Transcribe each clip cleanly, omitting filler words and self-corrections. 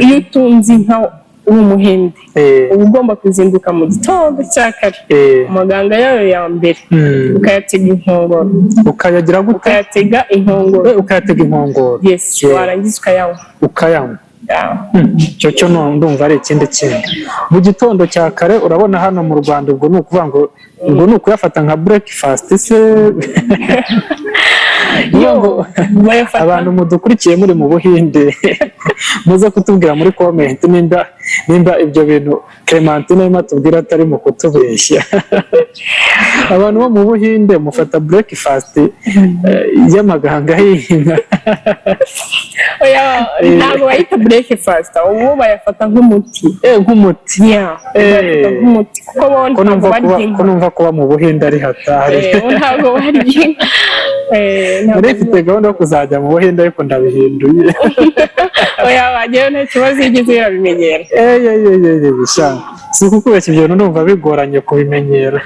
iyo utunze inka uri umuhinde uba ugomba kuzinduka mu gitondo cya kare amaganga yayo ya mbere ukayatega inkongoro ukayagira gute ukayatega inkongoro ukayatega inkongoro yes warangiza ukayanywa cyo ndumva ari ikindi kintu mu gitondo cya kare urabona hano mu Rwanda ubwo ni ukuvuga ngo ni ukuyafata nka breakfast se abantu mudukurikiye muri mu Buhinde muze kutubwira muri comment nimba ibyo bintu Clementine arimo atubwira atari mu kutubeshya abantu bo mu Buhinde mufata breakfast y'amaganga y'inka ntabwo bayita breakfast ubu bayafata nk'umuti nk'umuti nk'umuti ko numva kuba mu Buhinde ari hatari ntabwo barya nari mfite gahunda yo kuzajya mu Buhinde ariko ndabihinduye wagira nta kibazo yigeze irabimenyera si ukukubeshya ibyo bintu ndumva bigoranye kubimenyera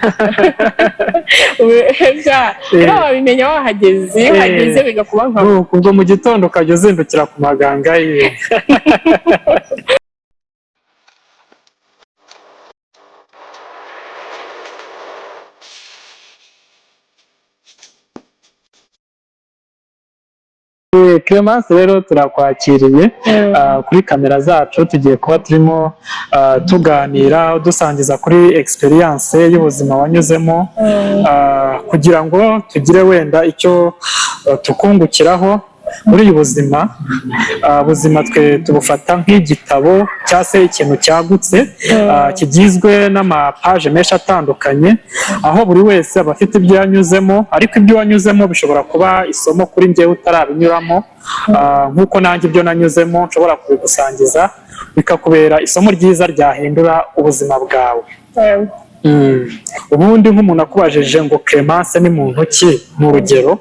rero wabimenya wahageze iyo uhageze bigakuba nka ubwo mu gitondo ukajya uzindukira ku maganga ye Clemence rero turakwakiriye kuri kamera zacu tugiye kuba turimo tuganira dusangiza kuri experience y'ubuzima wanyuzemo kugira ngo tugire wenda icyo tukungukiraho muri uyu buzima twe tubufata nk'igitabo cyangwa se ikintu cyagutse kigizwe n'amapaje menshi atandukanye aho buri wese aba afite ibyo yanyuzemo ariko ibyo wanyuzemo bishobora kuba isomo kuri njyewe utarabinyuramo nk'uko nanjye ibyo nanyuzemo nshobora kubigusangiza bikakubera isomo ryiza ryahindura ubuzima bwawe. Ubundi nk'umuntu akubajije ngo Clemence ni muntu ki mu rugero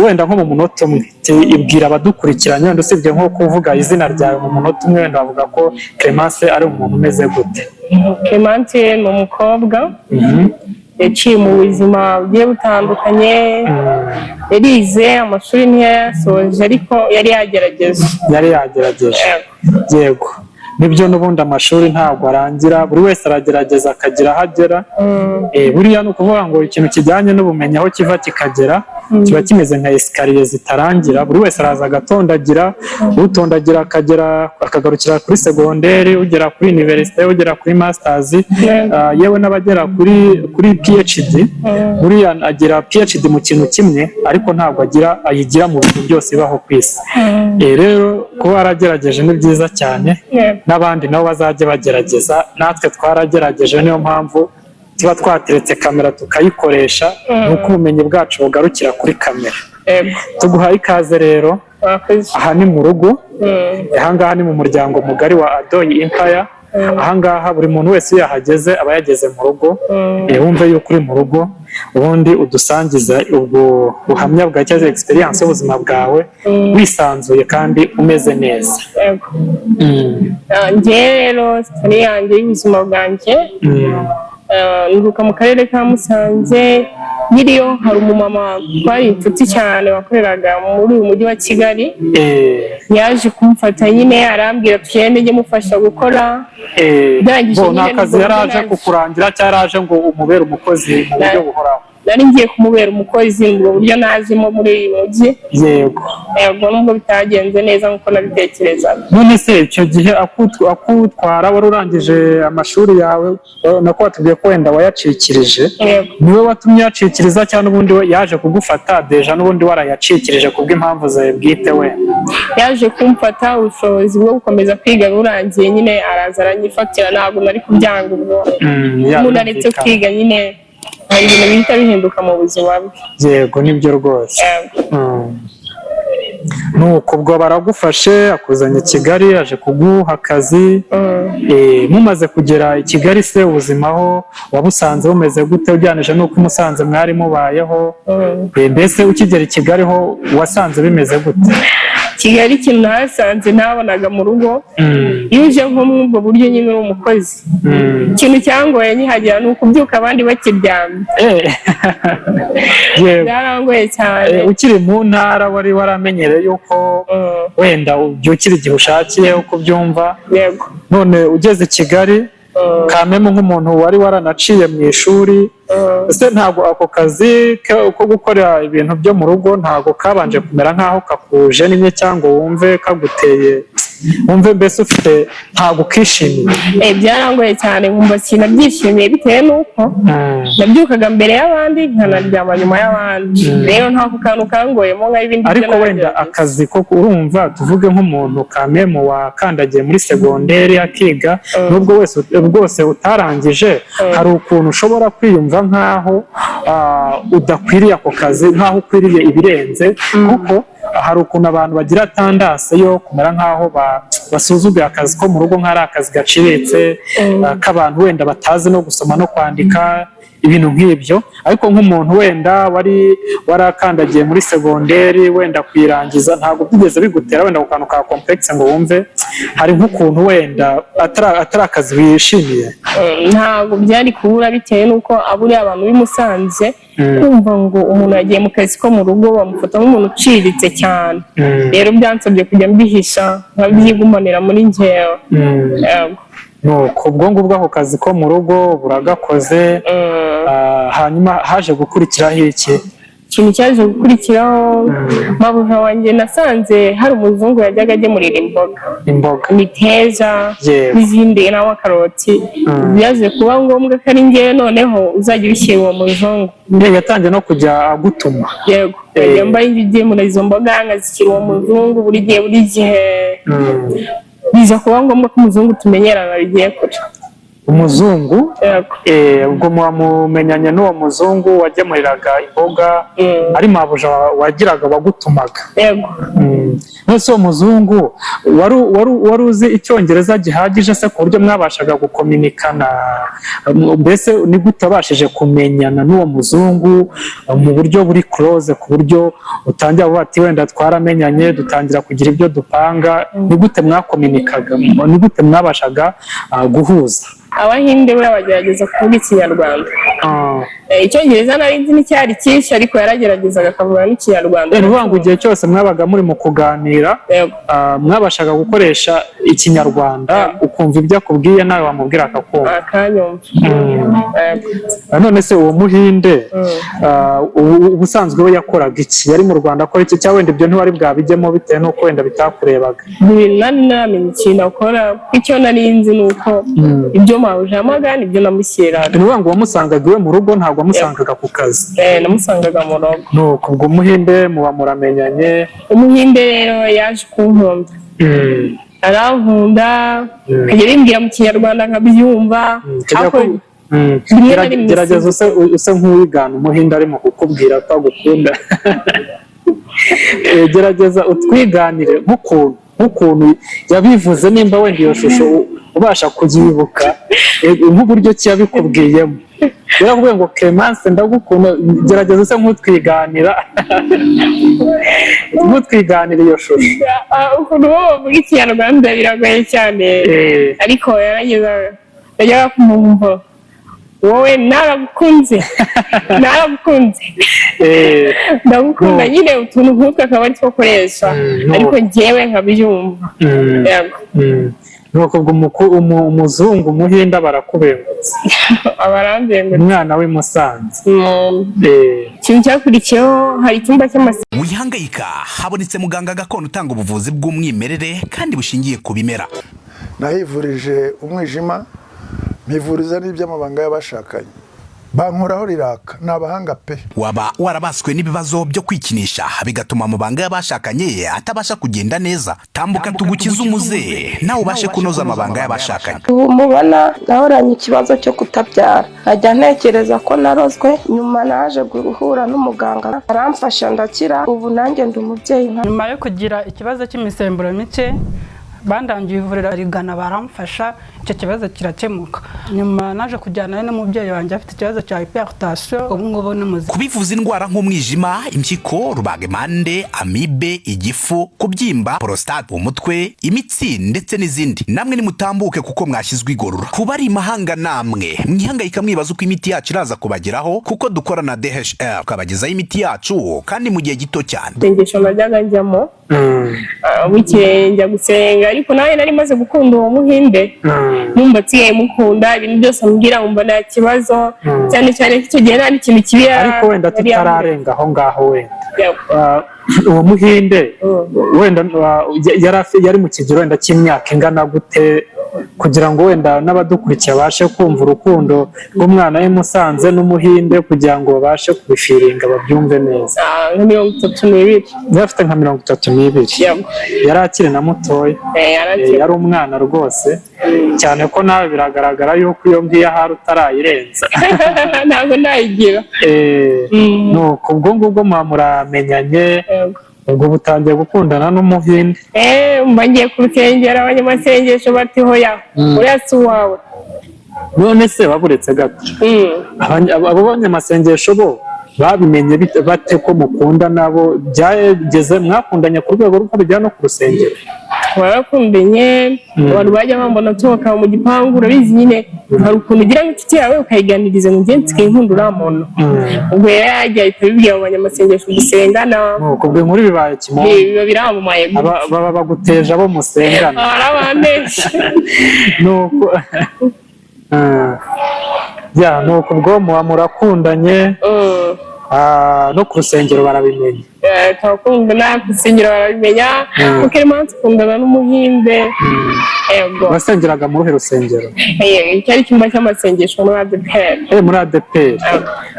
wenda nko mu munota umwe ibwira abadukurikiranye wenda usibye nko kuvuga izina ryawe mu munota umwe wenda bavuga ko Clemence ari umuntu umeze gute? Clemence ni umukobwa yaciye mu buzima bugiye butandukanye, yarize amashuri ntiyayasoje ariko yari yagerageje. Yego nibyo n'ubundi amashuri ntabwo arangira, buri wese aragerageza akagira aho agera. Buriya ni ukuvuga ngo ikintu kijyanye n'ubumenyi aho kiva kikagera kiba kimeze nka esikariye zitarangira, buri wese araza agatondagira, utondagira akagarukira kuri segonderi, ugera kuri universite, ugera kuri masters, yewe n'abagera kuri PhD. Buriya agira PhD mu kintu kimwe ariko ntabwo ayigira mu bintu byose bibaho ku isi. Rero kuba waragerageje ni byiza cyane, n'abandi nabo bazajya bagerageza, natwe twaragerageje niyo mpamvu tuba twateretse kamera tukayikoresha, nuko ubumenyi bwacu bugarukira kuri kamera. Tuguhaye ikaze rero, aha ni mu rugo, ahangaha ni mu muryango mugari wa Adoyi Empire. Ahangaha buri muntu wese iyo yahageze aba yageze mu rugo, wumve yuko uri mu rugo, ubundi udusangiza ubwo buhamya bwa cyangwa experience y'ubuzima bwawe wisanzuye kandi umeze neza. Njye rero story yanjye y'ubuzima bwanjye, nduka mu karere ka Musanze. Nkiriyo hari umumama twari inshuti cyane wakoreraga muri uyu mujyi wa Kigali, yaje kumfata nyine arambwira tugende njye mufasha gukora. Nta kazi yari aje kukurangira cyangwa yaraje ngo umubere umukozi mu buryo buhoraho? Nari ngiye kumubera umukozi mu buryo nazimo muri uyu mujyi. Yego nubwo bitagenze neza nk'uko nabitekerezaga. None se icyo gihe akutwara wari urangije amashuri yawe, nako watubwiye ko wenda wayacikirije, niwe watumye yacikiriza cyangwa n'ubundi yaje kugufata deja n'ubundi warayacikirije kubw'impamvu zawe bwite? We yaje kumfata, ubushobozi bwo gukomeza kwiga burangiye nyine araza aranyifatira, ntabwo nari kubyanga ubwo umuntu aretse kwiga nyine hari ibintu bihita bihinduka mu buzima bwe. Yego nibyo rwose. Nuko ubwo baragufashe akuzanye i Kigali, aje kuguha akazi. Mumaze kugera i Kigali se ubuzima aho wabusanze bumeze gute ujyanije n'uko i Musanze mwari mubayeho? Mbese ukigera i Kigali ho wasanze bimeze gute? Kigali ikintu nahasanze ntabonaga mu rugo iyo uje nko muri ubwo buryo nyine uri umukozi ikintu cyangoye nkihagera ni ukubyuka abandi bakiryamye byarangoye cyane. Ukiri mu ntara wari waramenyereye yuko wenda ubyukira igihe ushakiye uko ubyumva, none ugeze Kigali kamemo nk'umuntu wari waranaciye mu ishuri, ese ntabwo ako kazi ko gukora ibintu byo mu rugo ntabwo kabanje kumera nk'aho kakuje nimwe cyangwa wumve kaguteye wumve mbese ufite ntabwo ukishimiye? Byarangoye cyane nkumva sinabyishimiye bitewe n'uko nabyukaga mbere y'abandi nkanaryama nyuma y'abandi, rero ntabwo kantu kangoyemo nk'ibindi. Ariko wenda akazi ko urumva tuvuge nk'umuntu kamemo wakandagiye muri segonderi akiga nubwo wese bwose utarangije, hari ukuntu ushobora kwiyumva nk'aho udakwiriye ako kazi, nk'aho ukwiriye ibirenze, kuko hari ukuntu abantu bagira tandase yo kumera nk'aho basuzuguye akazi ko mu rugo nk'ari akazi gaciriritse k'abantu wenda batazi no gusoma no kwandika ibintu nk'ibyo. Ariko nk'umuntu wenda wari warakandagiye muri segonderi wenda kuyirangiza, ntabwo byigeze bigutera wenda ku kantu ka complexe ngo wumve hari nk'ukuntu wenda atari akazi wishimiye? Ntabwo byari kubura bitewe n'uko aburiya abantu bimusanze kumva ngo umuntu yagiye mu kazi ko mu rugo bamufata nk'umuntu uciriritse cyane, rero byansabye kujya mbihisha nkabyigumanira muri njyewe. Nuko ubwo ngubwo ako kazi ko mu rugo buragakoze, hanyuma haje gukurikiraho iki? Ikintu cyaje gukurikiraho mabuja wanjye nasanze hari umuzungu yajyaga agemurira imboga, imiteja n'izindi n'amakaroti, byaje kuba ngombwa ko ari njyewe noneho uzajya ubishyira uwo muzungu. Yatangiye no kujya agutuma? Yego, yajya mbaye ngiye izo mboga nkazishyira uwo muzungu buri gihe biza kuba ngombwa ko umuzungu tumenyerana bigiye kure. Umuzungu? Ubwo mumenyanye n'uwo muzungu wagemuriraga imboga, ari mabuja wagiraga wagutumaga? Yego. Nose uwo muzungu wari uzi icyongereza gihagije se ku buryo mwabashaga gukominikana? Mbese ni gute wabashije kumenyana n'uwo muzungu mu buryo buri close ku buryo utangira kuvuga ati wenda twaramenyanye dutangira kugira ibyo dupanga? Ni gute mwakominikaga? Ni gute mwabashaga guhuza? Abahinde we bagerageza kuvuga Ikinyarwanda. Icyongereza nari nzi n'icyari cyinshi, ariko yarageragezaga akavuga n'Ikinyarwanda. Ni ukuvuga ngo igihe cyose mwabaga muri mu kuganira mwabashaga gukoresha Ikinyarwanda, ukumva ibyo akubwiye nawe wamubwira akakumva akanyumva. None se uwo muhinde ubusanzwe we yakoraga iki? Yari mu Rwanda akora iki, cyangwa wenda ibyo ntiwari bwabijyemo bitewe n'uko wenda bitakurebaga? Nari namenye ikintu akora, icyo nari nzi ni uko ibyo mabuja yamaga nibyo namushyiraga. Ni ukuvuga ngo wamusangaga iwe mu rugo, ntabwo wamusangaga ku kazi? Namusangaga mu rugo. Nuko ubwo umuhinde muba muramenyanye? Umuhinde rero yaje kunkunda, arankunda, akajya bimbwira mu Kinyarwanda nkabyumva. Gerageza use nk'uwigana umuhinde arimo kukubwira ko agukunda. Gerageza utwiganire nk'ukuntu yabivuze, nimba wenda iyo shusho ubasha kuyibuka, nk'uburyo ki yabikubwiyemo. Biravuga ngo Clemence ndagukunda, gerageza use nk'utwiganira iyo shusho. Ukuntu bavuga Ikinyarwanda biragoye cyane, ariko yajyaga kumva wowe naragukunze ndagukunda, nyine utuntu nk'utwo akaba ari two akoresha, ariko njyewe nkabyumva. Nuko ubwo umuzungu umuhinde barakubengutse? Abarambengutse. Umwana w'i Musanze. Ikintu cyakurikiyeho, hari icyumba cy'amasezerano. Wihangayika, habonetse muganga gakondo utanga ubuvuzi bw'umwimerere kandi bushingiye ku bimera. Nahivurije umwijima, mpivuriza n'iby'amabanga y'abashakanye, bankoraho riraka, ni abahanga pe. Waba warabaswe n'ibibazo byo kwikinisha bigatuma amabanga y'abashakanye atabasha kugenda neza? Tambuka tugukize umuze, nawe ubashe kunoza amabanga y'abashakanye. Ubu mubona nahoranye ikibazo cyo kutabyara, najya ntekereza ko narozwe, nyuma naje guhura n'umuganga aramfasha ndakira, ubu nanjye ndi umubyeyi. Nyuma yo kugira ikibazo cy'imisemburo mike bandangiye ivuriro rigana baramfasha, icyo kibazo kirakemuka. Nyuma naje kujyana n'umubyeyi wanjye afite ikibazo cya hypertension, ubu ngubu ni muzima. Kubivuza indwara nk'umwijima, impyiko, rubagimpande, amibe, igifu, kubyimba, prostate, umutwe, imitsi ndetse n'izindi, namwe nimutambuke kuko mwashyizwe igorora. Kuba ari imahanga namwe mwihangayika mwibaza uko imiti yacu iraza kubageraho, kuko dukora na DHL tukabagezaho imiti yacu kandi mu gihe gito cyane. Sengesho najyaga njyamo bukeye njya gusenga, ariko nawe nari maze gukunda uwo muhinde, numva atiye mukunda, ibintu byose ambwira umva nta kibazo, cyane cyane icyo gihe nta n'ikintu kibi. Ariko wenda tutararenga aho ngaho wenda uwo muhinde wenda yari mu kigero wenda cy'imyaka ingana gute, kugira ngo wenda n'abadukurikiye babashe kumva urukundo rw'umwana we Musanze n'umuhinde, kugira ngo babashe kubifiringa babyumve neza. Nka 32. Yari afite nka 32. Yari akiri na mutoya, yari umwana rwose, cyane ko nawe biragaragara yuko iyo ngiyo ahari utarayirenza. Ntabwo nayigira. Nuko ubwo ngubwo muramenyanye, ubwo butangiye gukundana n'umuhinde. Mba ngiye ku rusengero, abanyamasengesho bati hoya uriya si uwawe. None se baburetse gato, abo banyamasengesho bo babimenye bate ko mukunda nabo? Byageze mwakundanye ku rwego rw'uko bijyana no ku rusengero? Barakundanye, abantu bajya bambona tuhoka mu gipangu, urabizi nyine hari ukuntu ugira nk'inshuti yawe ukayiganiriza ngo ngenzi tw'inkunda uriya muntu. Ubwo yajya ahita abibwira mu banyamasengesho gusengana. Ubwo inkuru bibaye kimomo, biba biramamaye. Baba baguteje abo musengana. Arabanesha. Nuko nuko ubwo muba murakundanye, no ku rusengero barabimenya. Turakundana ku rusengero barabimenya, kuko irimo tukundana n'umuhinde. Wasengeraga mu ruhe rusengero? Cyari icyumba cy'amasengesho muri ADPR. Muri ADPR.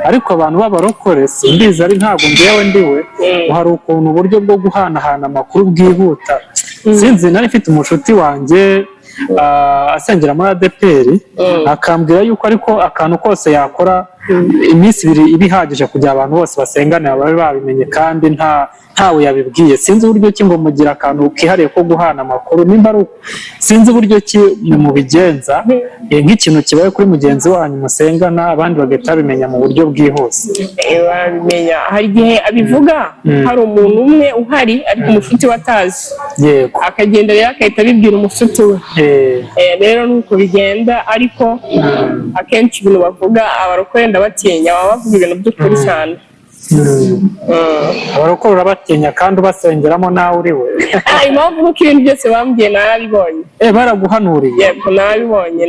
Ariko abantu b'abarokore simbizi, ari ntabwo ngewe ndiwe, hari ukuntu uburyo bwo guhanahana amakuru bwihuta. Sinzi, nari mfite umushuti wanjye asengera muri ADPR, akambwira yuko ariko akantu kose yakora iminsi 2 ibihagije kugira abantu bose basengana babe babimenye, kandi ntawe yabibwiye. Sinzi uburyo ki ngo mugira akantu kihariye ko guhana amakuru, nimba ari sinzi uburyo ki mubigenza, nk'ikintu kibaye kuri mugenzi wanyu musengana abandi bagahita babimenya mu buryo bwihuse. Babimenya hari igihe abivuga, hari umuntu umwe uhari ariko umushuti watazi, yego, akagenda rero akahita abibwira umushuti we. Rero nuko bigenda, ariko akenshi ibintu bavuga abarokore ndabatinya, baba bavuga ibintu by'ukuri cyane. Abarokore urabatinya kandi ubasengeramo nawe uri we. Impamvu nuko ibintu byose bambwiye narabibonye. Baraguhanuriye? Yego narabibonye.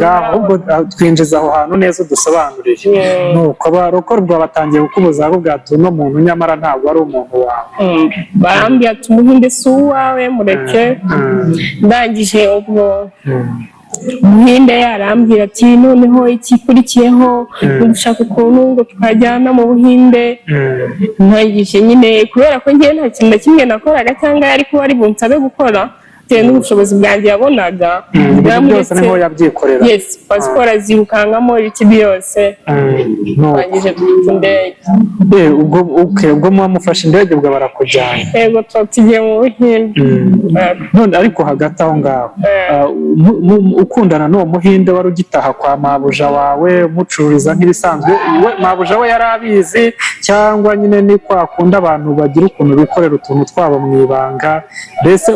Ahubwo twinjiza aho hantu neza udusobanurire. Nuko abarokore ubwo batangiye kukubuza ahubwo ati uno muntu nyamara ntabwo ari umuntu wawe. Barambwiye ati umuhinde si uwawe, mureke. Ndangije ubwo umuhinde yarambwira ati noneho ikikurikiyeho ni gushaka ukuntu ngo twajyana mu Buhinde. Ntangije nyine kubera ko ngiye nta kintu na kimwe nakoraga cyangwa yari kuba ari bunsabe gukora bitewe n'ubushobozi bwanjye yabonaga. Byose niho yabyikorera. Yes, pasiporo azirukangamo ibiki byose. Ntangije dufite indege. Ubwo mwamufashe indege ubwo barakujyana? Yego, tugiye mu Buhinde. None ariko hagati aho ngaho ukundana n'uwo muhinde wari ugitaha kwa mabuja wawe mucururiza nk'ibisanzwe, mabuja we yari abizi cyangwa nyine ni kwa kundi abantu bagira ukuntu bikorera utuntu twabo mu ibanga? Mbese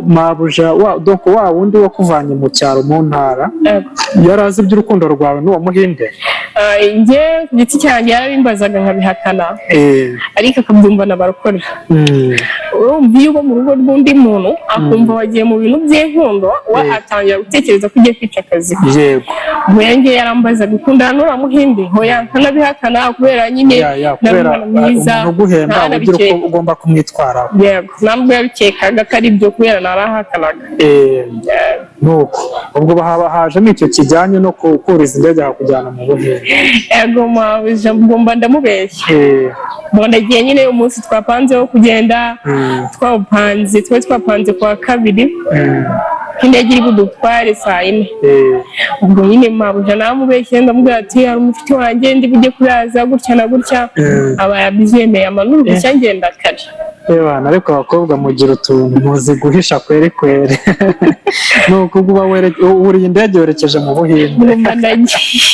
mabuja wa wundi wakuvanye mu cyaro mu ntara yari azi iby'urukundo rwawe n'uwo muhinde? Njye ku giti cyanjye yarabimbazaga nkabihakana, ariko akabyumva n'abarokore. Urumva iyo uba mu rugo rw'undi muntu akumva wagiye mu bintu by'inkundo, we atangira gutekereza ko ugiye kwica akazi. Yego. Njye yarambaza gukundana n'uriya muhinde, hoya nkanabihakana kubera nyine kubera umuntu uguhemba ugira uko ugomba kumwitwaraho. Yego, ntabwo yabikekaga ko ari byo kubera narahakanaga. Nuko ubwo hajemo icyo kijyanye no kuriza indege akakujyana mu Buhinde. Yego, mabuja ngomba ndamubeshya. Nagiye nyine umunsi twapanzeho kugenda, twapanze kuwa 2 indege iri budutware saa 4. Ubwo nyine mabuja namubeshye ndamubwira ati hari umufiti wanjye ndi bujye kuraza gutya na gutya, aba yabyemeye amanuru gushya ngenda kare. Ebana ariko abakobwa mugira utuntu muzi guhisha kweri kweri. Nuko uba uriye indege werekeje mu Buhinde. Numva ndagiye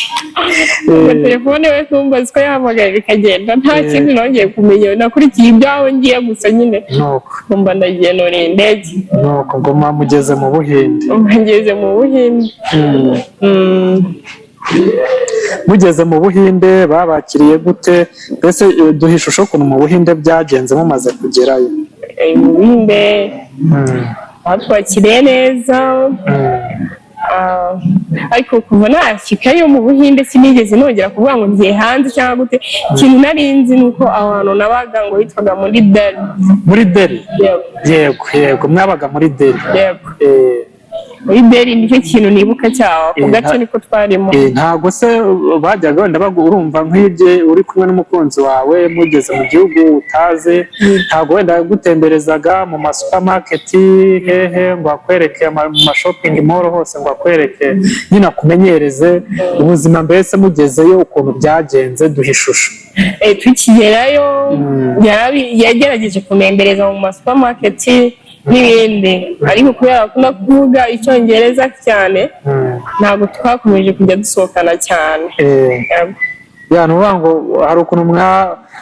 ubwo telefone we kumbaza ko yahamagaye bikagenda nta kindi nongeye kumenya nakurikiye ibyawe ngiye gusa nyine nuko numva ndagiye nuriye indege nuko ngo mugeze mu Buhinde. ngeze mu Buhinde. Mugeze mu Buhinde babakiriye gute mbese duha ishusho ukuntu mu Buhinde byagenze mumaze kugerayo? Mu Buhinde batwakiriye neza ariko kuva nashyikayo mu Buhinde sinigeze nongera kuvuga ngo ngiye hanze cyangwa gute. Ikintu nari nzi ni uko ahantu nabaga ngo hitwaga muri Delhi. Muri Delhi? Yego mwabaga muri Delhi. Yego muri Delhi nicyo kintu nibuka cyaho ku gace niko twarimo. Ntabwo se bajyaga wenda urumva nk'ibyo uri kumwe n'umukunzi wawe mugeze mu gihugu utazi ntabwo wenda gutemberezaga mu masupamaketi hehe ngo akwereke mu mashopping mall hose ngo akwereke nyine akumenyereze ubuzima mbese mugezeyo ukuntu byagenze duha ishusho? Tukigerayo yagerageje kunembereza mu masupamaketi n'ibindi ariko kubera akunda kuvuga icyongereza cyane ntabwo twakomeje kujya dusohokana cyane. Nuvuga ngo hari ukuntu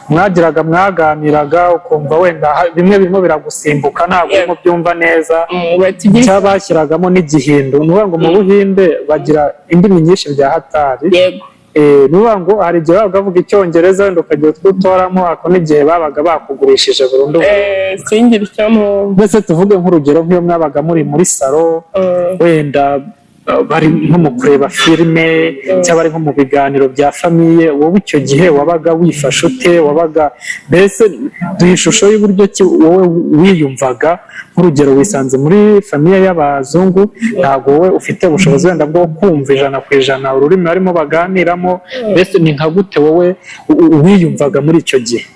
mwagiraga mwaganiraga ukumva wenda bimwe birimo biragusimbuka ntabwo urimo byumva neza cyabashyiragamo n'igihindu. Nuvuga ngo mu Buhinde bagira indimi nyinshi bya hatari. Nuvuga ngo hari igihe babaga bavuga icyongereza wenda ukagira utwo utoramo ako n'igihe babaga bakugurishije burundu. Singira icyo mbese tuvuge nk'urugero nk'iyo mwabaga muri salo wenda bari nko mu kureba filime cyangwa bari nko mu biganiro bya famiye wowe icyo gihe wabaga wifashe ute? Wabaga mbese duha ishusho y'uburyo wowe wiyumvaga nk'urugero wisanze muri famiye y'abazungu ntabwo wowe ufite ubushobozi wenda bwo kumva 100% ururimi barimo baganiramo mbese ni nka gute wowe wiyumvaga muri icyo gihe?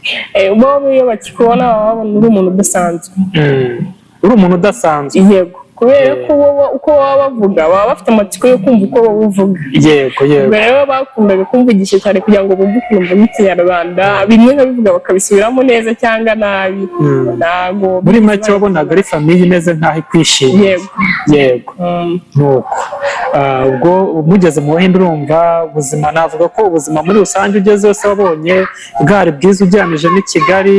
Bo iyo bakikubona babona uri umuntu udasanzwe. Uri umuntu udasanzwe? Yego kubera ko uko baba bavuga baba bafite amatsiko yo kumva uko baba bavuga. Yego rero bakundaga kumvugisha cyane kugira ngo bumve ukuntu mvuga ikinyarwanda bimwe nkabivuga bakabisubiramo neza cyangwa nabi. Ntabwo muri make wabonaga ari famiye imeze nk'aho ikwishimiye. Yego nuko ubwo mugeze mu Buhinde urumva ubuzima navuga ko ubuzima muri rusange ugeze yose wabonye bwari bwiza ugereranije n'i Kigali.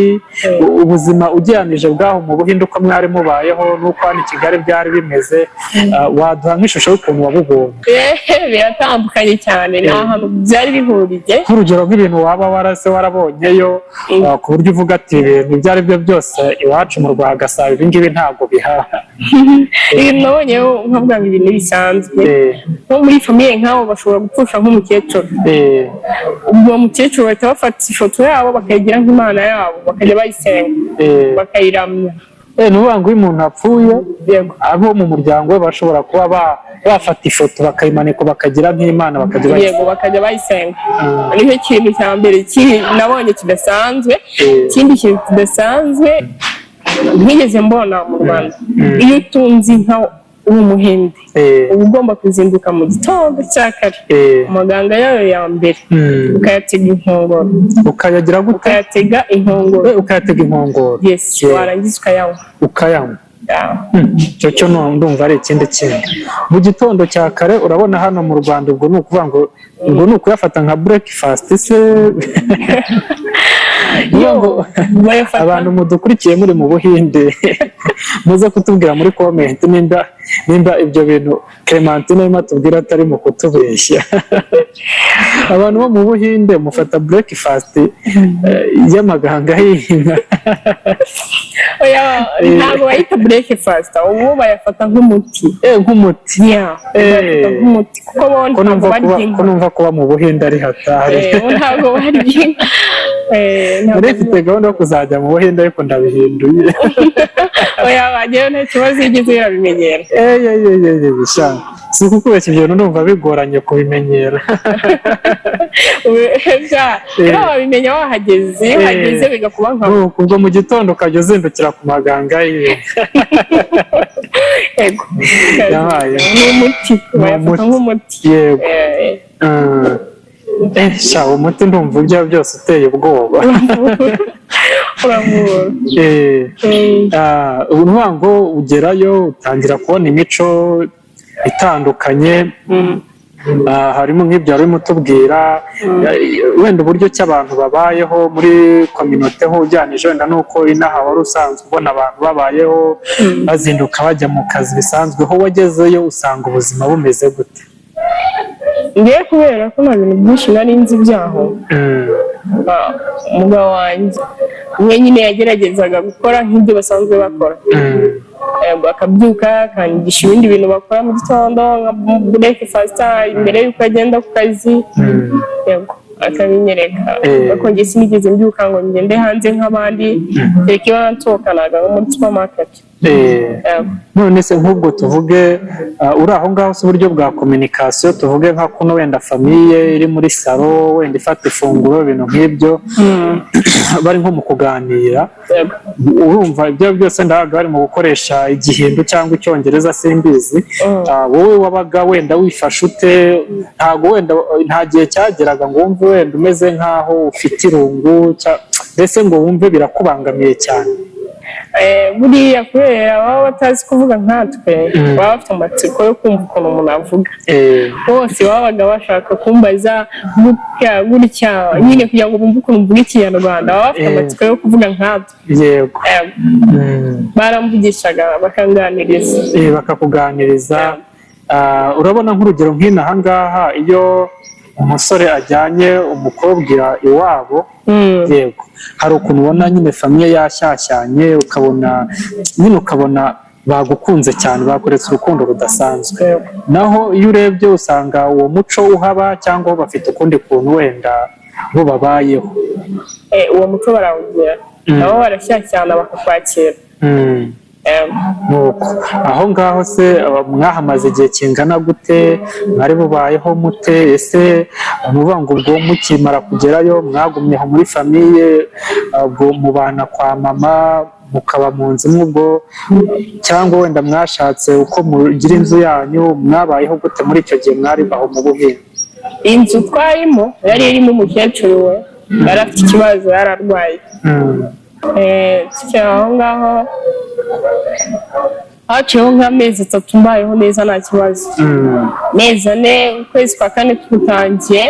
Ubuzima ugereranije bwaho mu Buhinde uko mwari mubayeho n'uko hano i Kigali byari bimeze waduha nk'ishusho y'ukuntu wabubonye? Biratandukanye cyane nta hantu byari bihuriye. Nk'urugero nk'ibintu waba warabonyeyo ku buryo uvuga ati ibintu ibyo ari byo byose iwacu mu Rwagasabo ibi ngibi ntabwo bihaha. Ibintu nabonyeho nkavuga ngo ibintu bisanzwe nko muri famiye nk'abo bashobora gupfusha nk'umukecuru. Uwo mukecuru bahita bafata ifoto yabo bakayigira nk'imana yabo bakajya bayisenga bakayiramya. Nuvuga ngo iyo umuntu apfuye abo mu muryango we bashobora kuba bafata ifoto bakayimanika bakagira nk'imana bakajya bayisenga. Nicyo kintu cya mbere nabonye kidasanzwe. Ikindi kintu kidasanzwe ntigeze mbona mu Rwanda iyo utunze inka w'umuhinde uba ugomba kuzinduka mu gitondo cya kare amaganga yayo ya mbere ukayatega inkongoro. Ukayagira gute? Ukayatega inkongoro. Ukayatega inkongoro? Yes, warangiza ukayanywa. Cyo ndumva ari ikindi kintu. Mu gitondo cya kare urabona hano mu Rwanda ubwo ni ukuvuga ngo ni ukuyafata nka breakfast se? Abantu mudukurikiye muri mu Buhinde muze kutubwira muri comment nimba ibyo bintu Clementine arimo atubwira atari mu kutubeshya. Abantu bo mu Buhinde mufata breakfast y'amaganga y'inka? Ntabwo bayita breakfast ubu bayafata nk'umuti. Nk'umuti? Bayafata nk'umuti kuko bo ntabwo barya inka. Ko numva kuba mu Buhinde ari hatari. Ntabwo barya inka. Mfite gahunda yo kuzajya mu Buhinde ariko ndabihinduye. Wageyo nta kibazo yigeze urabimenyera. Si ukubeshya ibyo numva bigoranye kubimenyera. Wabimenya wahageze iyo uhageze bigakuba nkaho. Ubwo mu gitondo ukajya uzindukira ku maganga y'inka. Yego ni umuti bayafata nk'umuti. Yego umuti ndumva ibyo byose uteye ubwoba. uramubura. uvuga ngo ugerayo utangira kubona imico itandukanye. Harimo nk'ibyo urimo utubwira wenda uburyo ki abantu babayeho muri kominote ho ujyanije wenda nuko inaha wari usanzwe ubona abantu babayeho bazinduka bajya mu kazi bisanzwe, ho wagezeyo usanga ubuzima bumeze gute? Ngiye kubera ko nta bintu byinshi nari nzi byaho, umugabo wanjye we nyine yageragezaga gukora nk'ibyo basanzwe bakora, akabyuka akanyigisha ibindi bintu bakora mu gitondo nka breakfast imbere y'uko agenda ku kazi, akabinyereka ariko njye sinigeze mbyuka ngo ngende hanze nk'abandi, reka iyo nsohokanaga nko muri supermarket. None se nk'ubwo tuvuge uri aho ngaho se uburyo bwa communication, tuvuge nka kuno wenda famiye iri muri salo wenda ifata ifunguro ibintu nk'ibyo bari nko mu kuganira, urumva ibyo byose ndahaga bari mu gukoresha igihindu cyangwa icyongereza simbizi, wowe wabaga wenda wifashe ute? Ntago wenda nta gihe cyageraga ngo wumve wenda umeze nk'aho ufite irungu mbese ngo wumve birakubangamiye cyane? Buriya kubera baba batazi kuvuga nkatwe, baba bafite amatsiko yo kumva ukuntu umuntu avuga, bose babaga bashaka kumbaza gutya nyine kugira ngo bumve ukuntu mvuga ikinyarwanda, baba bafite amatsiko yo kuvuga nkatwe. Yego. Baramvugishaga bakanganiriza. Bakakuganiriza. Urabona nk'urugero nk'inaha ngaha iyo umusore ajyanye umukobwa iwabo, yego hari ukuntu ubona nyine famiye yashyashyanye, ukabona bagukunze cyane, bakoretse urukundo rudasanzwe. Naho iyo urebye usanga uwo muco uhaba cyangwa bafite ukundi kuntu wenda bo babayeho? Uwo muco barawugira, nabo barashyashyana bakakwakira. Nuko aho ngaho se mwahamaze igihe kingana gute? Mwari bubayeho mute? Ese nuvuga ngo ubwo mukimara kugerayo mwagumyeho muri famiye, ubwo mubana kwa mama mukaba mu nzu imwe ubwo, cyangwa wenda mwashatse uko mugira inzu yanyu? Mwabayeho gute muri icyo gihe mwari baho mu buhinzi? Inzu twarimo yari irimo umukecuru, we yari afite ikibazo, yararwaye. Aho ngaho haciyeho nk'amezi 3 mbayeho neza nta kibazo. Mezi 4 ukwezi kwa 4 tutangiye,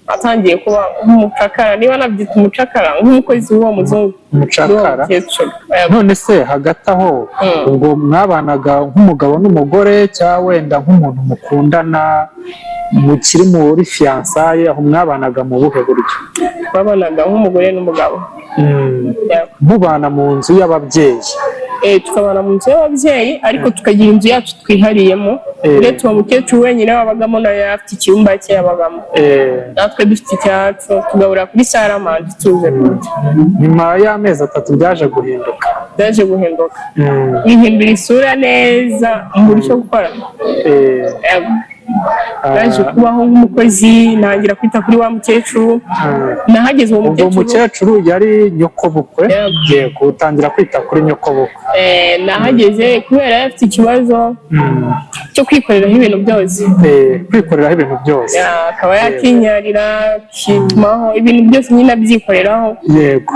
atangiye kuba umucakara, niba nabyita umucakara nk'umukozi w'uwo muzungu. Umucakara? None se hagati aho ubwo mwabanaga nk'umugabo n'umugore cyangwa wenda nk'umuntu mukundana mukiri muri fiançailles, aho mwabanaga mu buhe buryo? Twabanaga nk'umugore n'umugabo. Mubana mu nzu y'ababyeyi? Tukabana mu nzu y'ababyeyi ariko tukagira inzu yacu twihariyemo, uretse uwo mukecuru wenyine wabagamo nawe yari afite icyumba cye yabagamo, natwe dufite icyacu, tugahurira kuri saramanje tuze kurya. Nyuma y'amezi 3 byaje guhinduka? Byaje guhinduka, bihindura isura neza mu buryo gukora. Naje kubaho nk'umukozi, ntangira kwita kuri wa mukecuru. Nahageze uwo mukecuru yari nyokobukwe? Yego, utangira kwita kuri nyokobukwe. Nahageze kubera yari afite ikibazo cyo kwikoreraho ibintu byose. Kwikoreraho ibintu byose? Akaba yakinyarira, kitumaho ibintu byose nyine abyikoreraho. Yego.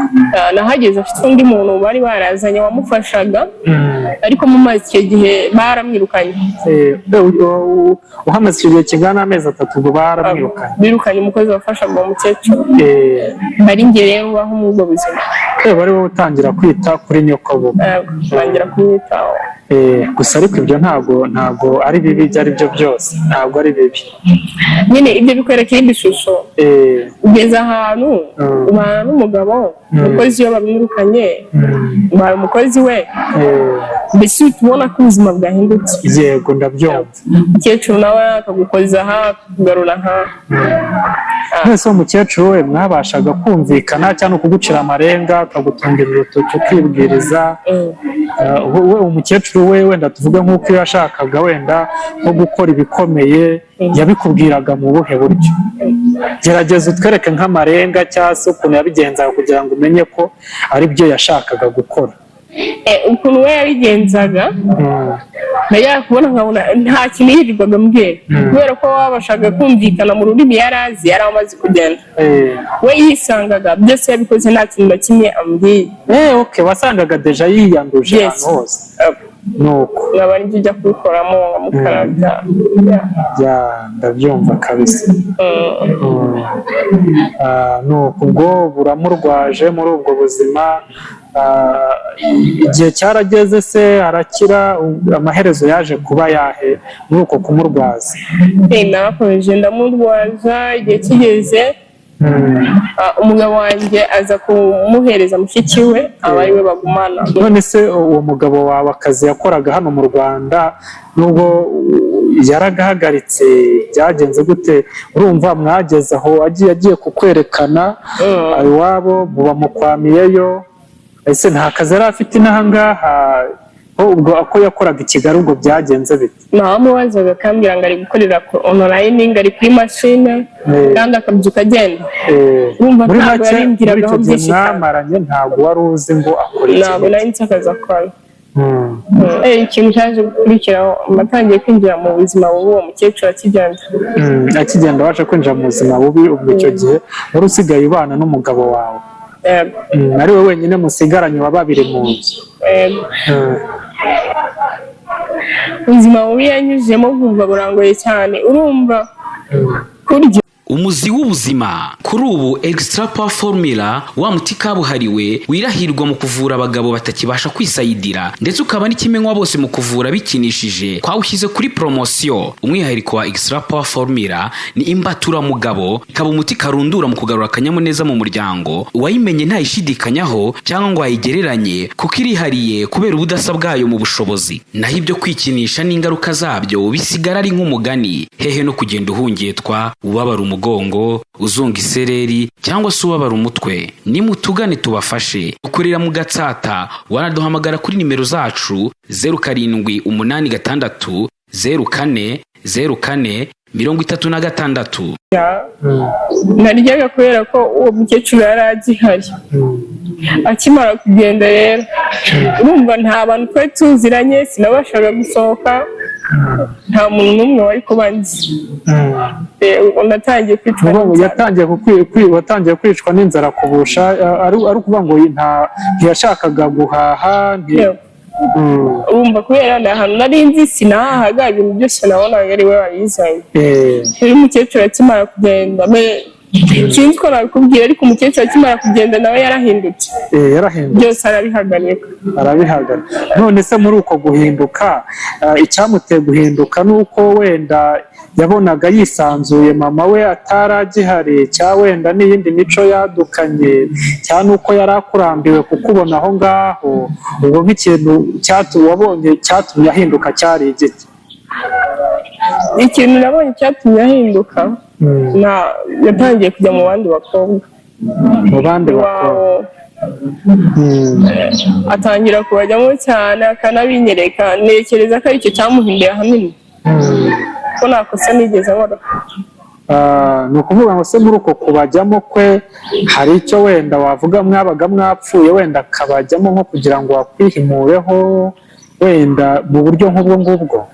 Nahageze afite undi muntu bari barazanye wamufashaga, ariko mu mazi icyo gihe baramwirukanye. Uhamaze icyo gihe kingana amezi 3 ubwo baramwirukanye? Birukanye umukozi wafashaga uwo mukecuru. Bari njye rero baho mu bwo buzima. Bari wowe utangira kwita kuri nyokobukwe? Tangira kumwitaho. Gusa ariko ibyo ntago ari bibi, ibyo ari byo byose ntabwo ari bibi. Nyine ibyo bikwereka indi shusho. Ugeze ahantu ubana n'umugabo, umukozi iyo bamwirukanye ubara umukozi we, mbese tubona ko ubuzima bwahindutse. Yego, ndabyumva. Umukecuru nawe akagukoza aha, akakugarura aha. Mwese uwo mukecuru we mwabashaga kumvikana cyangwa kugucira amarenga, akagutungira urutoki ukibwiriza? We umukecuru we wenda tuvuge nk'uko iyo yashakaga wenda nko gukora ibikomeye yabikubwiraga mu buhe buryo? Gerageza utwereke nk'amarenga cyangwa se ukuntu yabigenzaga kugira ngo umenye ko ari byo yashakaga gukora. ukuntu we yabigenzaga najyaga kubona nkabona nta kintu yirirwaga mbwira kubera ko wabashaga kumvikana mu rurimi yari azi yari amaze kugenda we yisangaga byose yabikoze nta kintu na kimwe ambwiye okay wasangaga deja yiyanduje ahantu hose nuko nkaba nibyo ujya kubikoramo nkamukarabya ndabyumva kabisa nuko ubwo buramurwaje muri ubwo buzima igihe cyarageze se arakira amaherezo yaje kuba yahe muri uko kumurwaza narakomeje ndamurwaza igihe kigeze umugabo wanjye aza kumuhereza mushiki we aba ari we bagumana. None se uwo mugabo wawe akazi yakoraga hano mu Rwanda nubwo yaragahagaritse byagenze gute? Urumva mwageze aho agiye kukwerekana iwabo muba mukwamiyeyo, ese nta kazi yari afite inahangaha ubwo ako yakoraga i Kigali ubwo byagenze bite? Namubazaga akambwira ngo ari gukorera online ngo ari kuri machine kandi akabyuka agenda. Muri make aho byinshi mwamaranye ntabwo wari uzi ngo akora iki? Ntabwo nari nzi akazi akora. Ikintu cyaje gukurikiraho amatangiye kwinjira mu buzima bubi uwo mukecuru akigenda. Akigenda waje kwinjira mu buzima bubi ubwo icyo gihe wari usigaye ubana n'umugabo wawe? Ari we wenyine musigaranye wa babiri mu nzu? Ubuzima bubi yanyuzemo bwumva burangoye cyane, urumva kurya umuzi w'ubuzima. Kuri ubu Extra Power Formula wa muti kabuhariwe wirahirwa mu kuvura abagabo batakibasha kwisayidira ndetse ukaba n'ikimenywa bose mu kuvura bikinishije. Twawushyize kuri promotion. Umwihariko wa Extra Power Formula ni imbatura mugabo, ikaba umuti karundura mu kugarura akanyamuneza mu muryango. Uwayimenye ntayishidikanyaho cyangwa ngo ayigereranye kuko irihariye kubera ubudasa bwayo mu bushobozi. Naho ibyo kwikinisha n'ingaruka zabyo bisigara ari nk'umugani. Hehe no kugenda uhungetwa, ubabara umugongo, uzunga isereri cyangwa se ubabara umutwe. Nimutugane tubafashe. Ukorera mu Gatsata, wanaduhamagara kuri nimero zacu 0786 04 04 36. naryaga kubera ko uwo mukecuru yari agihari. Akimara kugenda rero urumva nta bantu twari tuziranye, sinabashaga gusohoka, nta muntu n'umwe wari kuba nzi. Natangiye kwicwa watangiye kwicwa n'inzara kubusha, ari ukuvuga ngo ntiyashakaga guhaha. Urumva kubera nta hantu nari nzi, sinahahaga, ibintu byose nabonaga ari we wabizanye. Rero umukecuru akimara kugenda sinzi ko nabikubwira, ariko umukecuru akimara kugenda nawe yarahindutse. Byose arabihagarika. None se muri uko guhinduka, icyamuteye guhinduka nuko wenda yabonaga yisanzuye mama we ataragihari, cyangwa wenda n'iyindi mico yadukanye, cyane uko yari akurambiwe kukubona aho ngaho? Ubwo nk'ikintu wabonye cyatumye ahinduka cyari igiti? Ikintu nabonye cyatumye ahinduka, yatangiye kujya mu bandi bakobwa. Mu bandi bakobwa? Atangira kubajyamo cyane akanabinyereka, ntekereza ko aricyo cyamuhinduye ahanini, ko nta kosa nigeze nkora. Ni ukuvuga ngo se muri uko kubajyamo kwe hari icyo wenda wavuga mwabaga mwapfuye, wenda akabajyamo nko kugira ngo wakwihimureho wenda mu buryo nk'ubwo ngubwo?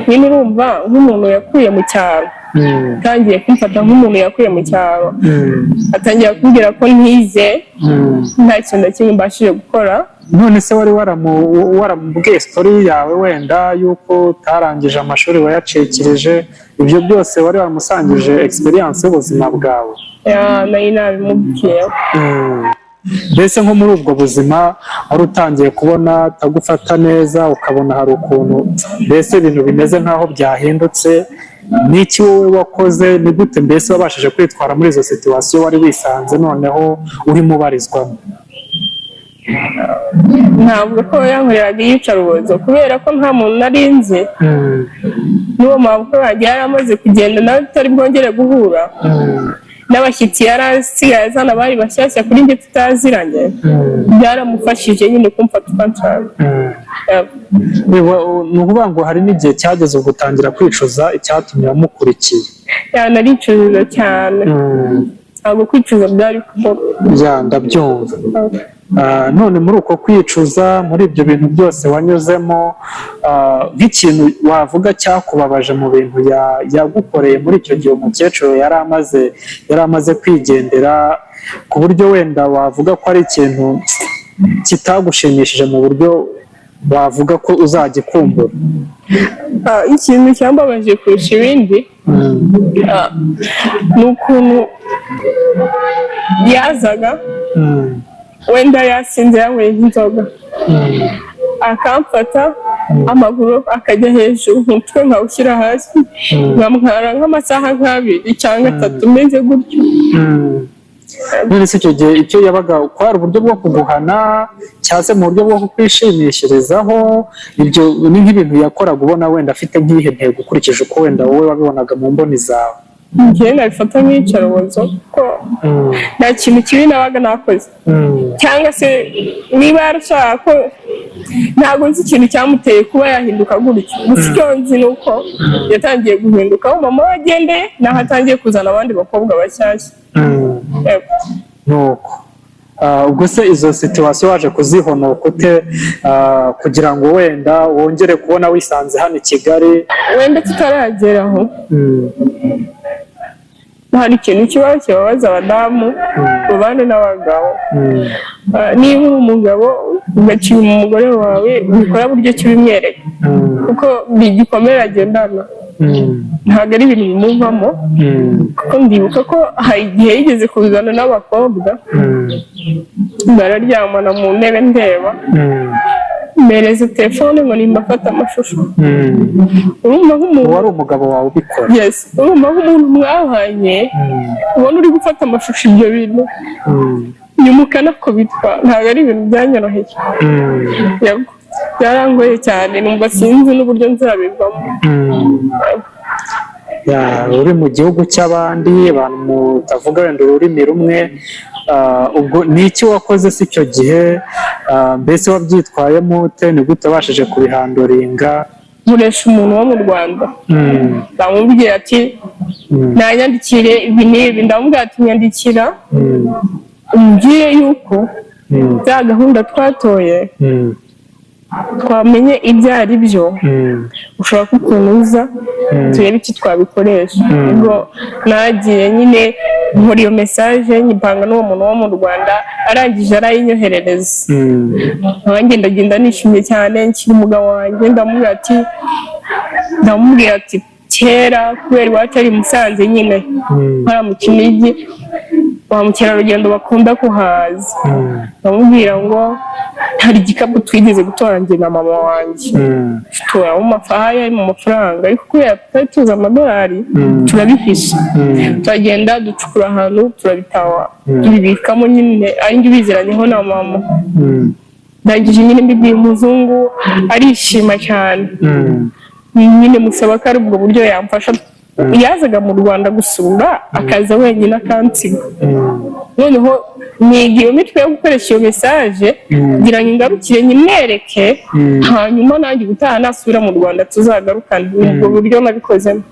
Nyine urumva nk'umuntu yakuye mu cyaro, atangiye kumfata nk'umuntu yakuye mu cyaro, atangira kumbwira ko ntize, nta kintu na kimwe mbashije gukora. None se wari waramubwiye story yawe wenda yuko utarangije amashuri wayacikirije, ibyo byose wari wamusangije experience y'ubuzima bwawe? Nari nabimubwiye. Mbese nko muri ubwo buzima wari utangiye kubona atagufata neza, ukabona hari ukuntu mbese ibintu bimeze nk'aho byahindutse, n'iki wowe wakoze? Ni gute mbese wabashije kwitwara muri izo situation wari wisanze noneho urimo ubarizwamo? Ntabwo ko yankoreraga iyicarubozo kubera ko nta muntu nari nzi. N'uwo mabukwe wanjye yari amaze kugenda nawe tutari bwongere guhura, n'abashyitsi yari asigaye azana bari bashyashya kuri njye tutaziranye, byaramufashije nyine kumfata uko nshaka. Ni ukuvuga ngo hari n'igihe cyageze ugutangira kwicuza icyatumye wamukurikiye? Naricuza cyane ntabwo kwicuza byari kuba ndabyumva. None muri uko kwicuza muri ibyo bintu byose wanyuzemo, nk'ikintu wavuga cyakubabaje mu bintu yagukoreye muri icyo gihe umukecuru yari amaze kwigendera, ku buryo wenda wavuga ko ari ikintu kitagushimishije mu buryo wavuga ko uzagikumbura? Ikintu cyambabaje kurusha ibindi ni ukuntu yazaga wenda yasinze yanyweye nk'inzoga akamfata amaguru akajya hejuru, umutwe nkawushyira hasi, nkamwara nk'amasaha nk'abiri cyangwa atatu meze gutyo. None se icyo gihe icyo yabaga kwari uburyo bwo kuguhana cyangwa se mu buryo bwo kwishimishirizaho? Ibyo ni nk'ibintu yakoraga ubona wenda afite nk'iyihe ntego ukurikije uko wenda wowe wabibonaga mu mboni zawe? Njyewe nabifata nk'iyicarubozo kuko nta kintu kibi nabaga nakoze, cyangwa se niba yarashaka ko, ntabwo nzi ikintu cyamuteye kuba yahinduka gutyo. Gusa icyo nzi ni uko yatangiye guhinduka aho mama we agendeye, naho atangiye kuzana abandi bakobwa bashyashya. Nuko ubwo se izo situwasiyo waje kuzihonoka ute kugira ngo wenda wongere kubona wisanze hano i Kigali? Wenda tutarageraho, hari ikintu kibaho kibabaza abadamu babana n'abagabo. Niba uri umugabo ugacira umugore wawe, ubikora buryo ki ubimwereka, kuko bigikomere agendana, ntabwo ari ibintu bimuvamo. Kuko ndibuka ko hari igihe yigeze kuzana n'abakobwa, bararyamana mu ntebe ndeba, mpereza telefone ngo nimba afata amashusho. Urumva nk'umuntu wari umugabo wawe ubikora? Yes, urumva nk'umuntu mwahanye ubona uri gufata amashusho ibyo bintu, nyuma ukanakubitwa, ntabwo ari ibintu byanyoroheye. Byarangoye cyane, numva sinzi n'uburyo nzabivamo. Uri mu gihugu cy'abandi, abantu mutavuga wenda ururimi rumwe, ubwo ni iki wakoze se icyo gihe? Mbese wabyitwayemo ute? Ni gute wabashije kubihandoringa? Nkoresha umuntu wo mu Rwanda, ndamubwira ati nanyandikire ibi n'ibi, ndamubwira ati nyandikira umbwire yuko za gahunda twatoye twamenye ibyo ari byo, ushobora kutunuza turebe iki twabikoresha. Ubwo nagiye nyine nkora iyo mesaje, nyipanga n'uwo muntu wo mu Rwanda, arangije arayinyoherereza. Nanjye ndagenda nishimye cyane, nshyira umugabo wanjye, ndamubwira ati kera kubera iwacu ari Musanze nyine nkora mu Kinigi, ba mukerarugendo bakunda kuhaza, ndamubwira ngo hari igikapu twigeze gutora njye na mama wanjye, dutora mu mafaya mu mafaranga, ariko kubera tutari tuzi amadolari turabihisha, turagenda ducukura ahantu turabitawa, tubibikamo nyine, ari njye ubiziranyeho na mama. Ndangije nyine mbibwiye umuzungu, arishima cyane. Nyine musaba ko ari ubwo buryo yamfasha. Yazaga mu Rwanda gusura, akaza wenyine akansiga. Noneho niga iyo mitwe yo gukoresha iyo mesaje kugira ngo ingarukire nyimwereke, hanyuma nanjye gutaha nasubira mu Rwanda tuzagarukane. Ubwo buryo nabikozemo.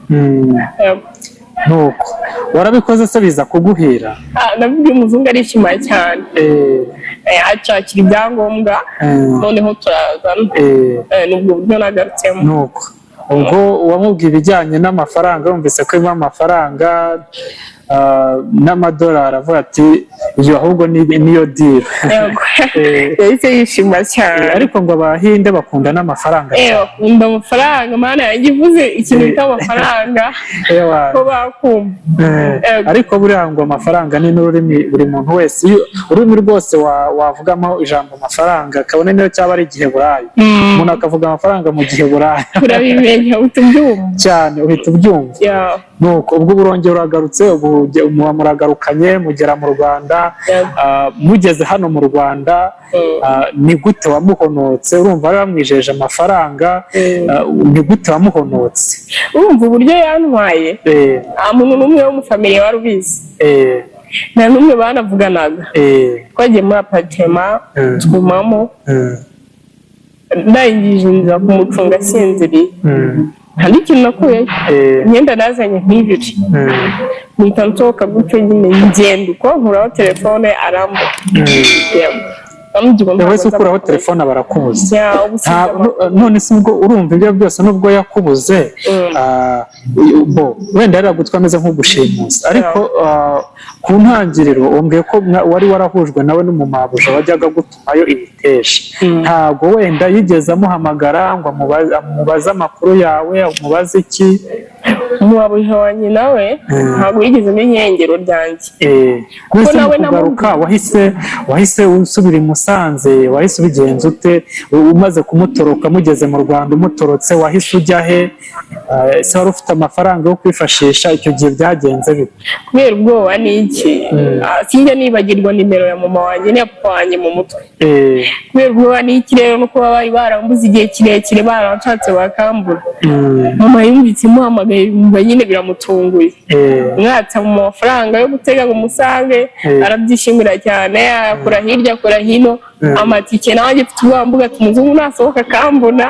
Nuko warabikoze se biza kuguhira? Nabibwiye umuzungu, arishima cyane, acakira ibyangombwa, noneho turazana. Nubwo buryo nagarutsemo. Nuko ubwo wamubwiye ibijyanye n'amafaranga, wumvise ko irimo amafaranga n'amadolari, avuga ati iyo ahubwo niyo deal. Yahise yishima cyane. Ariko ngo abahinde bakunda n'amafaranga cyane. Bakunda amafaranga, mana yanjye ivuze ikintu bita amafaranga ko bakumva. Ariko buriya ngo amafaranga ni n'ururimi buri muntu wese, ururimi rwose wavugamo ijambo amafaranga, kabone niyo cyaba ari Igiheburayi, umuntu akavuga amafaranga mu Giheburayi urabimenya, uhita ubyumva cyane, uhita ubyumva. Nuko ubwo urongera uragarutse, ubu muragarukanye mugera mu Rwanda. Mugeze hano mu Rwanda, ni gute wamuhonotse? Urumva bari bamwijeje amafaranga, ni gute wamuhonotse? Urumva uburyo yantwaye, nta muntu n'umwe wo mu famille wari ubizi, nta n'umwe banavuganaga. Twagiye muri aparitema twumamo, ndangije nza kumucunga asinziriye, nta n'ikintu nakuyeyo, imyenda nazanye nk'ibiri, mpita nsohoka gutyo nyine ngenda uko nkuraho telefone arambura. wese ukuraho telefone barakubuze. Ya, none se ubwo urumva ibyo byose nubwo yakubuze wenda yaragutwa ameze nk'ugushimusa ariko ku ntangiriro umbwiye ko wari warahujwe nawe n'umumabuja wajyaga gutumayo imiteja, ntabwo wenda yigeze amuhamagara ngo amubaze amakuru yawe, amubaze iki? umumabuja wanjye nawe ntabwo yigeze n'inkengero ryanjye. Wese mu kugaruka wahise usubira i Musanze, wahise ubigenza ute umaze kumutoroka? Mugeze mu Rwanda umutorotse wahise ujya he? Se wari ufite amafaranga yo kwifashisha icyo gihe byagenze bite? Kubera ubwoba ni iki, sinjya nibagirwa nimero ya mama wanjye n'iya papa wanjye mu mutwe. Kubera ubwoba ni iki rero, nuko bari barambuze igihe kirekire baranshatse bakambura. Mama yumvise imuhamagaye yumva nyine biramutunguye, mwatsa mu mafaranga yo gutega ngo musange, arabyishimira cyane, akora hirya akora hino, amatike nanjye mfite ubwoba mvuga ati umuzungu nasohoka akambona,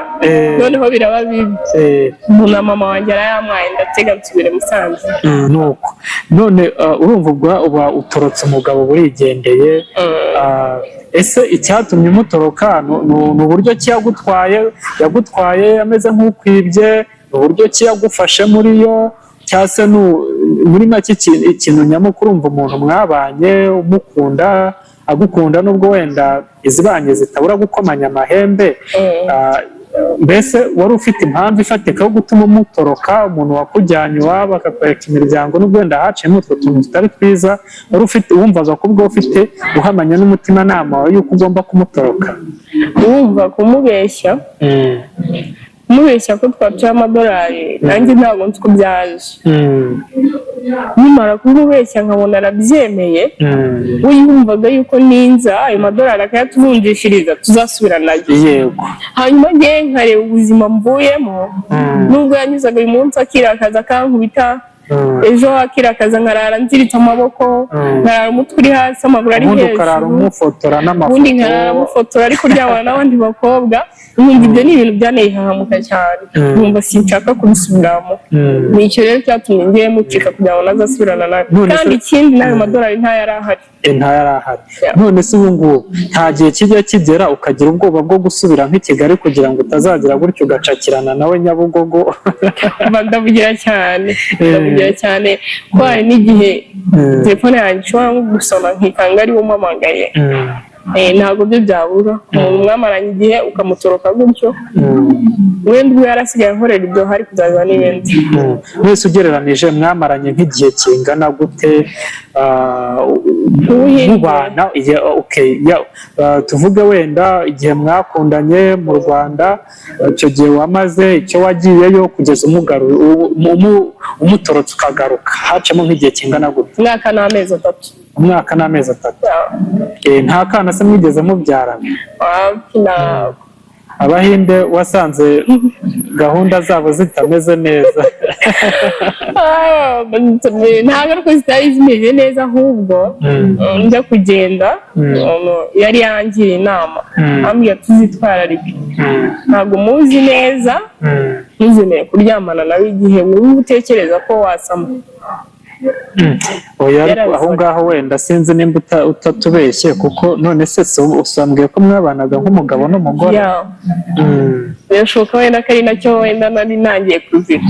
noneho biraba bibi. Na mama wanjye arayamwaye ndatega nsubire Musanze. Nuko none urumva uba utorotse umugabo burigendeye, ese icyatumye umutoroka ni uburyo ki yagutwaye ameze nk'ukwibye, ni uburyo ki yagufashe muri yo, cyangwa se muri make ikintu nyamukuru urumva umuntu mwabanye umukunda agukunda nubwo wenda izibanye zitabura gukomanya amahembe, mbese wari ufite impamvu ifatika yo gutuma umutoroka, umuntu wakujyanye iwabo akakwereka imiryango n'ubwo wenda haciyemo utwo tuntu tutari twiza, wari ufite wumvaga ko ubwo ufite uhamanya n'umutimanama wawe yuko ugomba kumutoroka? Wumva kumubeshya ko twapfuye amadolari, nanjye ntabwo nzi ko byaje. Nimara kumubeshya nkabona arabyemeye, we yumvaga yuko ninza ayo madolari akayatuvunjishiriza tuzasubiranayo. Yego. Hanyuma njye nkareba ubuzima mvuyemo, nubwo yanyuzaga uyu munsi akirakaza akankubita, ejo akirakaza nkarara nziritse amaboko, nkarara umutwe uri hasi amaguru ari hejuru, ukarara umufotora n'amafoto, ubundi nkarara mufotora ariko ryabana n'abandi bakobwa. Numva ibyo ni ibintu byaneye ihahamuka cyane, numva sinshaka kubisubiramo. Ni icyo rero cyatumye ngiye mucika kugira ngo nazasubirana nawe, kandi ikindi n'ayo madolari ntayari ahari. None se ubu ngubu nta gihe kijya kigera ukagira ubwoba bwo gusubira nk'i Kigali kugira ngo utazagira gutyo ugacakirana nawe Nyabugogo? Ndavugira cyane ko hari n'igihe telefone yanjye ishobora nko gusoma nkikanga ari we umpamagaye. Ntabwo byo byabura, umuntu mwamaranye igihe ukamutoroka gutyo, wenda ubwo yarasigaye nkorera ibyo hari kuzaza n'ibindi. Wese ugereranije mwamaranye nk'igihe kingana gute mubana? Tuvuge wenda igihe mwakundanye mu Rwanda, icyo gihe wamaze, icyo wagiyeyo kugeza umutorotse ukagaruka, hacamo nk'igihe kingana gute? Umwaka n'amezi 3. Umwaka n'amezi 3. Nta kana se mwigeze mubyarana? Abahinde wasanze gahunda zabo zitameze neza? Ntabwo ariko zitari zimeze neza, ahubwo njya kugenda yari yangira inama ambwira tuzitwararike, ntabwo muzi neza, ntuzemere kuryamana nawe igihe wumva utekereza ko wasama. Aho ngaho wenda sinzi nimba utatubeshye, kuko none se usambwiye ko mwabanaga nk'umugabo n'umugore? Birashoboka wenda ko ari nacyo wenda nari nangiye kuzira.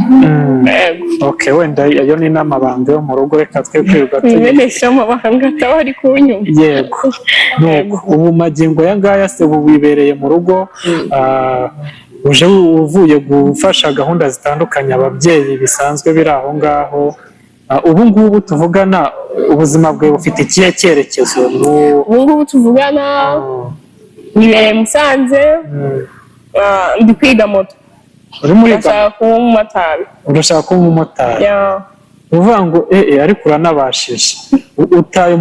Wenda ayo ni n'amabanga yo mu rugo, reka twe kwirirwa tumenesha amabanga ataba ari kunyuma. Yego. Ubu magingo aya ngaya se ubu wibereye mu rugo, uje uvuye gufasha gahunda zitandukanye ababyeyi bisanzwe biri aho ngaho, ubu ngubu tuvugana ubuzima bwawe bufite ikihe cyerekezo? Ubu ngubu tuvugana nibereye Musanze, ndi kwiga moto. Ndashaka kuba umumotari. Urashaka kuba umumotari? Uvuga ngo ariko uranabashije. Utaye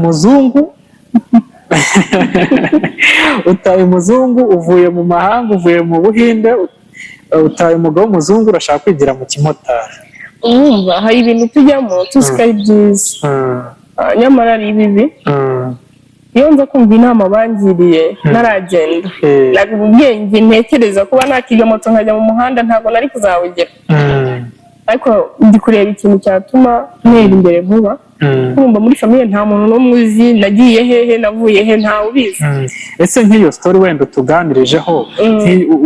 umuzungu uvuye mu mahanga, uvuye mu Buhinde, utaye umugabo w'umuzungu, urashaka kwigira mu kimotari. Urumva hari ibintu tujyamo tuzi ko ari byiza, nyamara ari bibi. Iyo nza kumva inama bangiriye naragenda, ntabwo ubwenge ntekereza kuba nakiga moto nkajya mu muhanda ntabwo nari kuzawugera, ariko ndi kureba ikintu cyatuma ntera imbere vuba. kumva muri famiye nta muntu n'umwe uzi nagiye hehe navuye he ntawe ubizi. Ese nk'iyo story wenda utuganirijeho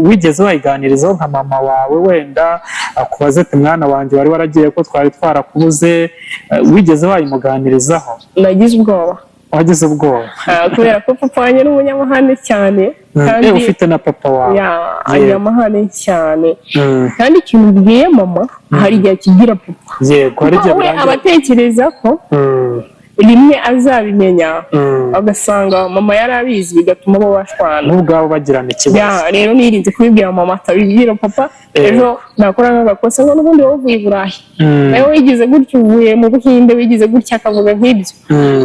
wigeze wayiganirizaho nka mama wawe wenda akubaze ati mwana wanjye wari waragiye ko twari twarakubuze, wigeze wayimuganirizaho? Nagize ubwoba. Wagize ubwoba? Kubera ko papa wanjye ni umunyamahane cyane kandi ufite na papa wawe umunyamahane cyane kandi ikintu mbwiye mama hari igihe kigira papa yego hari igihe abatekereza ko rimwe azabimenya agasanga mama yarabizi bigatuma bo bashwana n'ubwabo bagirana ikibazo. Rero nirinze kubibwira mama atabibwira papa, ejo nakora nk'agakosa ngo n'ubundi wowe uvuye i Burayi nawe wigize gutya uvuye mu Buhinde wigize gutya akavuga nk'ibyo.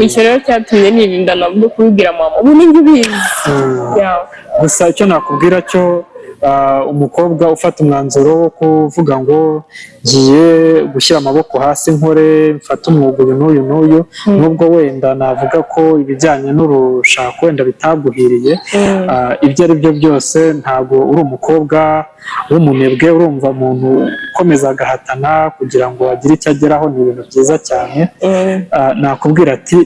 Icyo rero cyatumye nirinda nabwo kubibwira mama, ubu ninjye ubizi. Gusa icyo nakubwira cyo umukobwa ufata umwanzuro wo kuvuga ngo ngiye gushyira amaboko hasi nkore mfata umwuga uyu n'uyu n'uyu, nubwo wenda navuga ko ibijyanye n'urushako wenda bitaguhiriye, ibyo ari byo byose ntabwo uri umukobwa w'umunebwe, urumva umuntu ukomeza agahatana kugira ngo agire icyo ageraho, ni ibintu byiza cyane. Nakubwira ati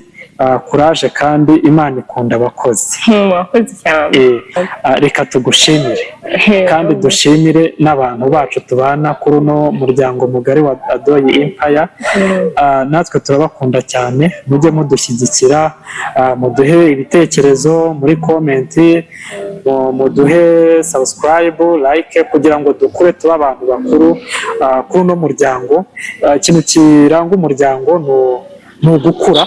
kuraje kandi Imana ikunda abakozi. Mwakoze cyane. Reka tugushimire kandi dushimire n'abantu bacu tubana kuri uno muryango mugari wa Adoyi Empire. Natwe turabakunda cyane, mujye mudushyigikira, muduhe ibitekerezo muri komenti, muduhe subscribe, like kugira ngo dukure tuba abantu bakuru kuri uno muryango. Ikintu kiranga umuryango ni ugukura